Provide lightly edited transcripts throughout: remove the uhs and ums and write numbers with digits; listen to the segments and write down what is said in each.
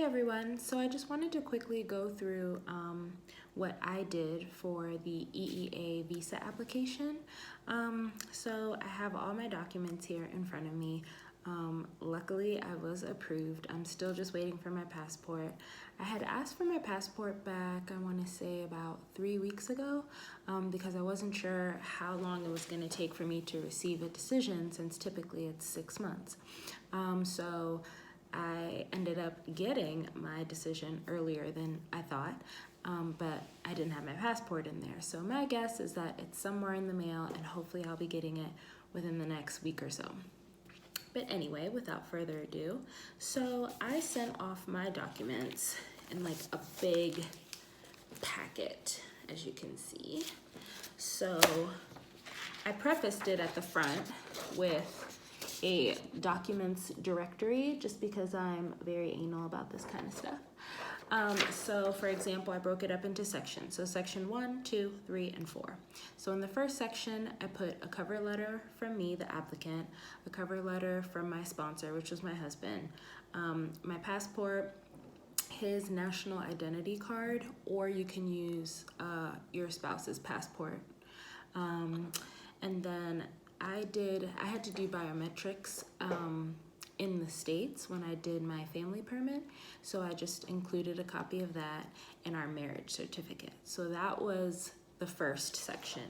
everyone. So I just wanted to quickly go through what I did for the EEA visa application. So I have all my documents here in front of me. Luckily, I was approved. I'm still just waiting for my passport. I had asked for my passport back, I want to say about 3 weeks ago, because I wasn't sure how long it was going to take for me to receive a decision, since typically it's 6 months. So I ended up getting my decision earlier than I thought, but I didn't have my passport in there. So my guess is that it's somewhere in the mail, and hopefully I'll be getting it within the next week or so. But anyway, without further ado, so I sent off my documents in like a big packet, as you can see. So I prefaced it at the front with a documents directory, just because I'm very anal about this kind of stuff. So for example, I broke it up into sections. So section 1, 2, 3, and 4. So in the first section, I put a cover letter from me, the applicant, a cover letter from my sponsor, which was my husband, my passport, his national identity card, or you can use your spouse's passport. And then I had to do biometrics in the States when I did my family permit, so I just included a copy of that in our marriage certificate. So that was the first section.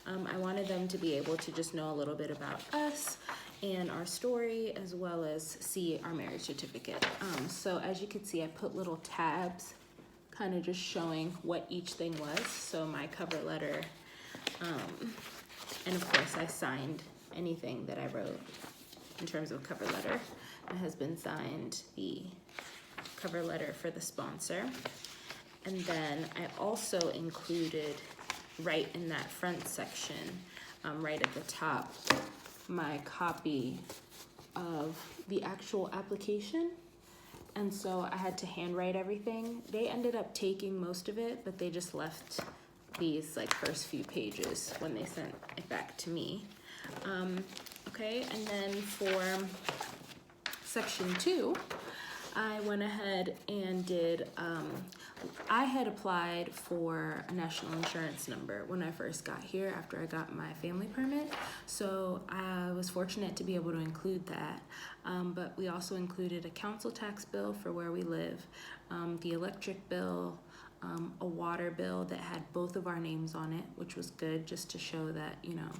I wanted them to be able to just know a little bit about us and our story, as well as see our marriage certificate. So as you can see, I put little tabs kind of just showing what each thing was. So my cover letter, and of course I signed anything that I wrote in terms of cover letter. My husband signed the cover letter for the sponsor. And then I also included, right in that front section, right at the top, my copy of the actual application. And so I had to handwrite everything. They ended up taking most of it, but they just left these like first few pages when they sent it back to me. Okay, and then for section 2, I went ahead and did, I had applied for a national insurance number when I first got here after I got my family permit. So I was fortunate to be able to include that. But we also included a council tax bill for where we live, the electric bill, a water bill that had both of our names on it, which was good, just to show that, you know,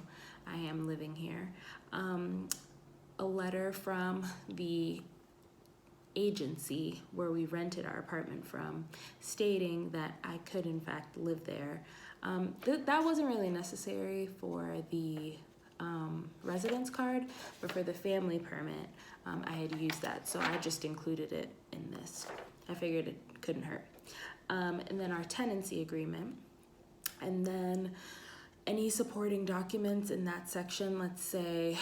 I am living here. A letter from the agency where we rented our apartment from, stating that I could in fact live there. That wasn't really necessary for the residence card, but for the family permit, I had used that, so I just included it in this. I figured it couldn't hurt. And then our tenancy agreement, and then any supporting documents in that section. Let's say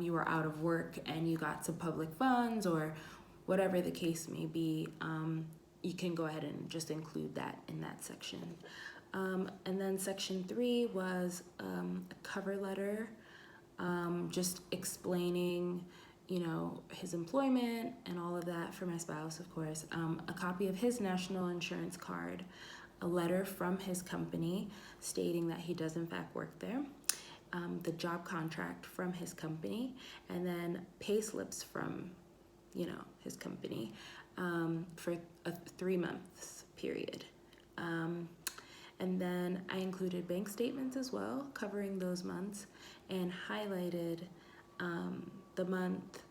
you were out of work and you got some public funds, or whatever the case may be, you can go ahead and just include that in that section. And then section 3 was a cover letter, just explaining, you know, his employment and all of that for my spouse, of course, a copy of his national insurance card, a letter from his company stating that he does in fact work there, the job contract from his company, and then pay slips from, you know, his company for a 3 months period. And then I included bank statements as well, covering those months, and highlighted the month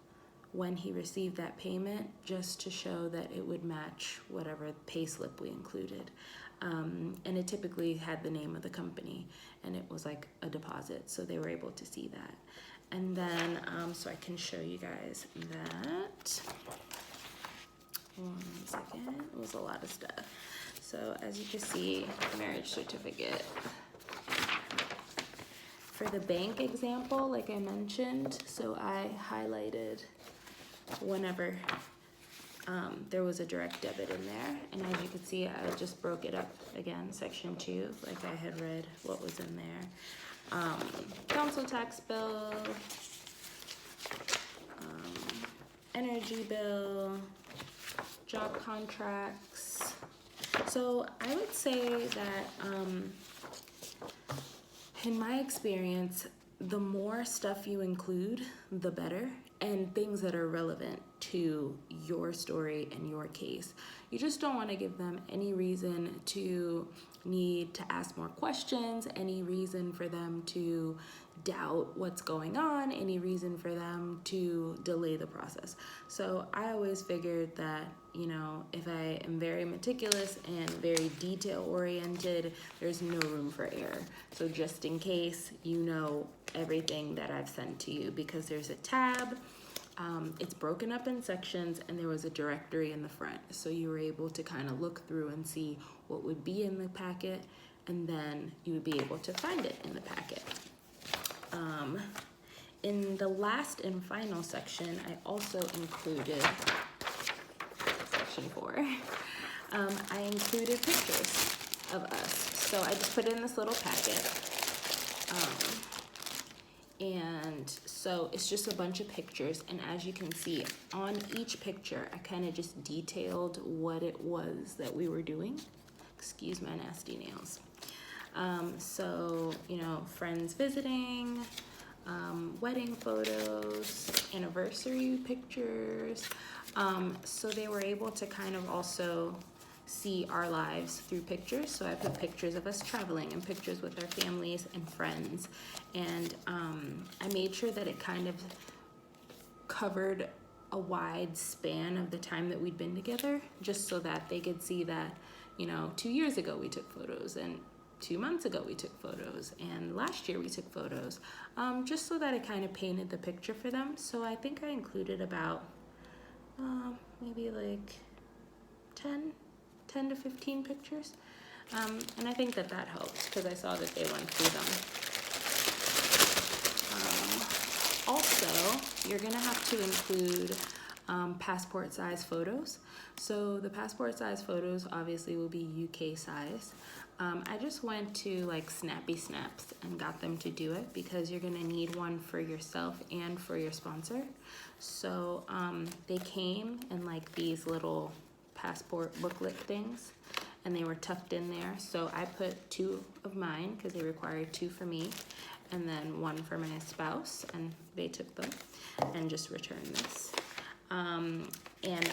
when he received that payment, just to show that it would match whatever pay slip we included. And it typically had the name of the company, and it was like a deposit, so they were able to see that. And then, so I can show you guys that. 1 second, it was a lot of stuff. So as you can see, marriage certificate. For the bank example, like I mentioned, so I highlighted whenever there was a direct debit in there. And as you can see, I just broke it up again, section 2, like I had read what was in there. Council tax bill, energy bill, job contracts. So I would say that in my experience, the more stuff you include, the better, and things that are relevant to your story and your case. You just don't want to give them any reason to need to ask more questions, any reason for them to doubt what's going on, any reason for them to delay the process. So I always figured that, you know, if I am very meticulous and very detail oriented, there's no room for error. So just in case, you know everything that I've sent to you, because there's a tab, it's broken up in sections, and there was a directory in the front. So you were able to kind of look through and see what would be in the packet, and then you would be able to find it in the packet. In the last and final section, I also included, section 4, I included pictures of us. So I just put it in this little packet. And so it's just a bunch of pictures, and as you can see on each picture, I kind of just detailed what it was that we were doing. Excuse my nasty nails. So, you know, friends visiting, wedding photos, anniversary pictures. So they were able to kind of also see our lives through pictures. So I put pictures of us traveling and pictures with our families and friends. And I made sure that it kind of covered a wide span of the time that we'd been together, just so that they could see that, you know, 2 years ago we took photos, and 2 months ago we took photos, and last year we took photos, just so that it kind of painted the picture for them. So I think I included about maybe like 10 to 15 pictures. And I think that that helped, because I saw that they went through them. Also, you're gonna have to include passport size photos. So the passport size photos obviously will be UK size. I just went to like Snappy Snaps and got them to do it, because you're gonna need one for yourself and for your sponsor. So they came in like these little passport booklet things, and they were tucked in there. So I put 2 of mine, because they required 2 for me, and then 1 for my spouse, and they took them and just returned this. And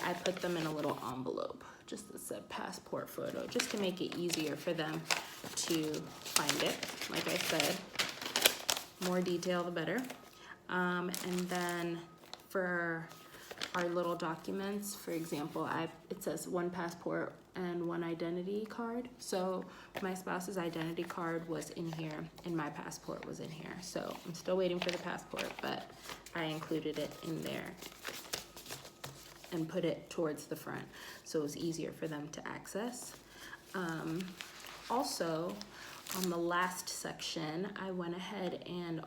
I put them in a little envelope, just that said passport photo, just to make it easier for them to find it. Like I said, more detail the better. And then for our little documents, for example, it says 1 passport and 1 identity card. So my spouse's identity card was in here, and my passport was in here. So I'm still waiting for the passport, but I included it in there and put it towards the front, so it was easier for them to access. Also, on the last section, I went ahead and,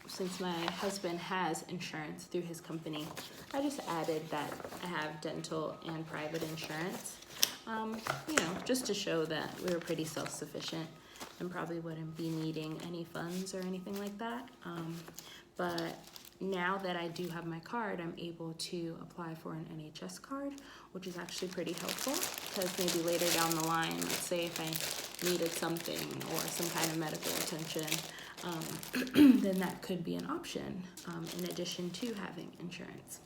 since my husband has insurance through his company, I just added that I have dental and private insurance, you know, just to show that we were pretty self-sufficient and probably wouldn't be needing any funds or anything like that. But now that I do have my card, I'm able to apply for an NHS card, which is actually pretty helpful, because maybe later down the line, let's say if I needed something or some kind of medical attention, then that could be an option, in addition to having insurance.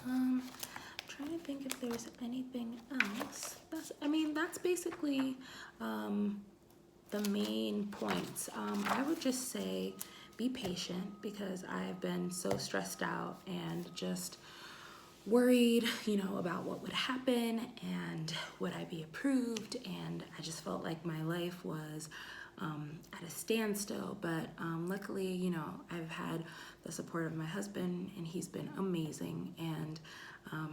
I'm trying to think if there's anything else. That's basically the main points. I would just say be patient, because I've been so stressed out and just worried, you know, about what would happen and would I be approved, and I just felt like my life was at a standstill. But luckily, you know, I've had the support of my husband, and he's been amazing, and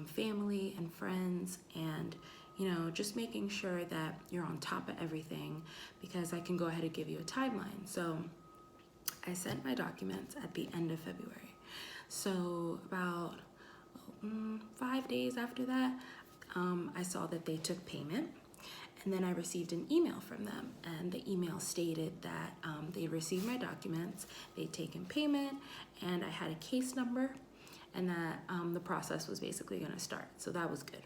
family and friends, and you know, just making sure that you're on top of everything, because I can go ahead and give you a timeline. So I sent my documents at the end of February. So about 5 days after that, I saw that they took payment, and then I received an email from them, and the email stated that they received my documents, they'd taken payment, and I had a case number, and that the process was basically gonna start. So that was good.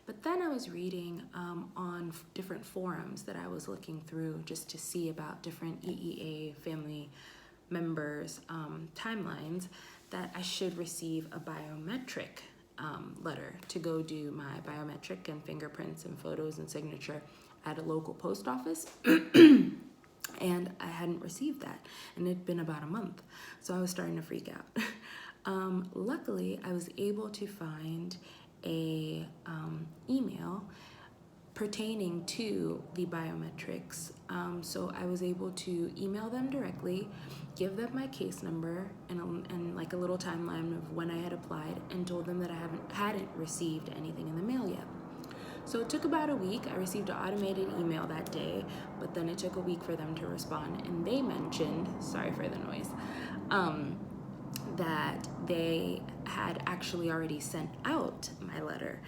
But then I was reading on different forums that I was looking through just to see about different EEA family members' timelines, that I should receive a biometric letter to go do my biometric and fingerprints and photos and signature at a local post office. And I hadn't received that, and it'd been about a month, so I was starting to freak out. Luckily, I was able to find a email pertaining to the biometrics. So I was able to email them directly, give them my case number and like a little timeline of when I had applied, and told them that I hadn't received anything in the mail yet. So it took about a week. I received an automated email that day, but then it took a week for them to respond, and they mentioned, sorry for the noise, that they had actually already sent out my letter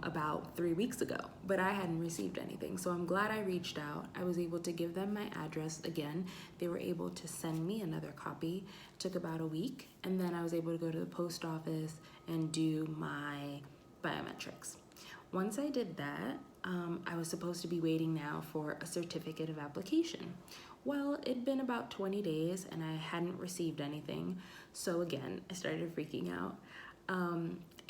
about 3 weeks ago, but I hadn't received anything. So I'm glad I reached out. I was able to give them my address again. They were able to send me another copy. It took about a week, and then I was able to go to the post office and do my biometrics. Once I did that, I was supposed to be waiting now for a certificate of application. Well, it'd been about 20 days and I hadn't received anything. So again, I started freaking out.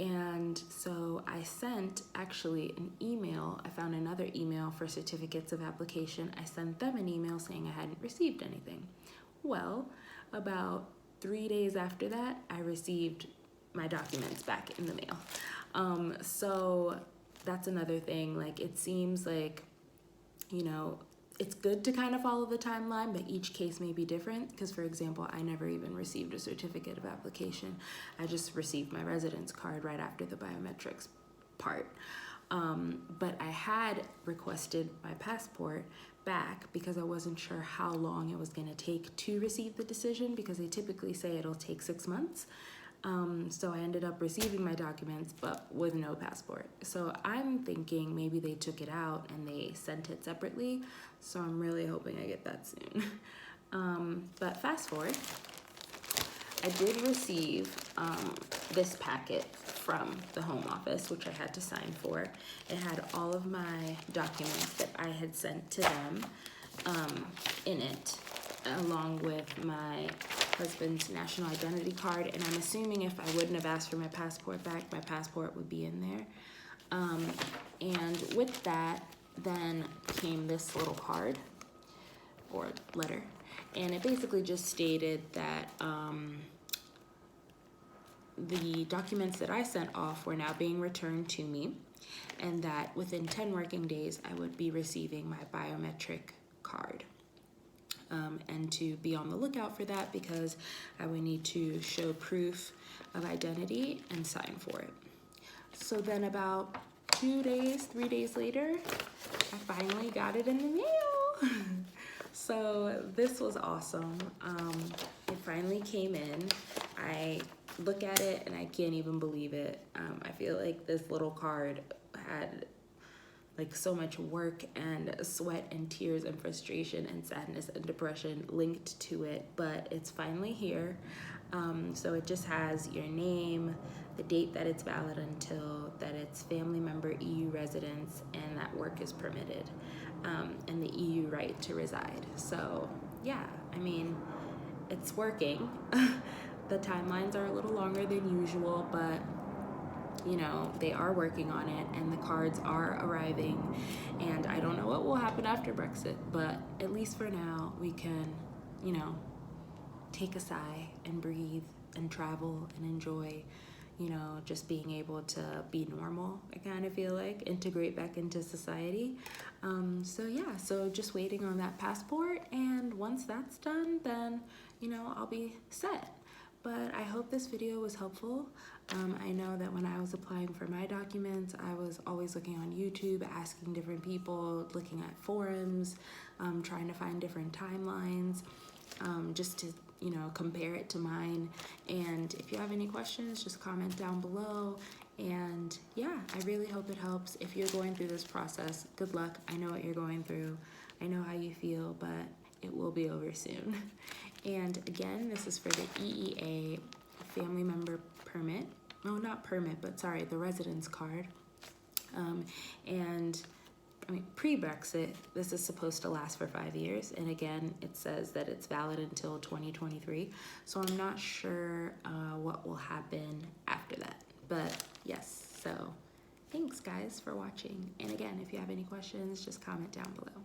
And so I sent actually an email. I found another email for certificates of application. I sent them an email saying I hadn't received anything. Well, about 3 days after that, I received my documents back in the mail. So that's another thing. Like, it seems like, you know, it's good to kind of follow the timeline, but each case may be different. Because, for example, I never even received a certificate of application. I just received my residence card right after the biometrics part. But I had requested my passport back because I wasn't sure how long it was going to take to receive the decision, because they typically say it'll take 6 months. So I ended up receiving my documents, but with no passport. So I'm thinking maybe they took it out and they sent it separately. So I'm really hoping I get that soon. But fast forward, I did receive this packet from the home office, which I had to sign for. It had all of my documents that I had sent to them in it, along with my husband's national identity card. And I'm assuming if I wouldn't have asked for my passport back, my passport would be in there. And with that then came this little card or letter, and it basically just stated that the documents that I sent off were now being returned to me, and that within 10 working days I would be receiving my biometric card. And to be on the lookout for that, because I would need to show proof of identity and sign for it. So then about 3 days later, I finally got it in the mail. So this was awesome. It finally came in. I look at it and I can't even believe it. I feel like this little card had like so much work and sweat and tears and frustration and sadness and depression linked to it, but it's finally here. So it just has your name, the date that it's valid until, that it's family member EU residence, and that work is permitted, and the EU right to reside. So yeah, I mean, it's working. The timelines are a little longer than usual, but you know, they are working on it, and the cards are arriving, and I don't know what will happen after Brexit, but at least for now we can, you know, take a sigh and breathe and travel and enjoy, you know, just being able to be normal. I kind of feel like integrate back into society. So yeah, so just waiting on that passport, and once that's done, then, you know, I'll be set. But I hope this video was helpful. I know that when I was applying for my documents, I was always looking on YouTube, asking different people, looking at forums, trying to find different timelines, just to, you know, compare it to mine. And if you have any questions, just comment down below. And yeah, I really hope it helps. If you're going through this process, good luck. I know what you're going through. I know how you feel, but it will be over soon. And again, this is for the EEA family member permit. No, not permit, but sorry, the residence card. And I mean, pre-Brexit, this is supposed to last for 5 years. And again, it says that it's valid until 2023. So I'm not sure what will happen after that. But yes, so thanks guys for watching. And again, if you have any questions, just comment down below.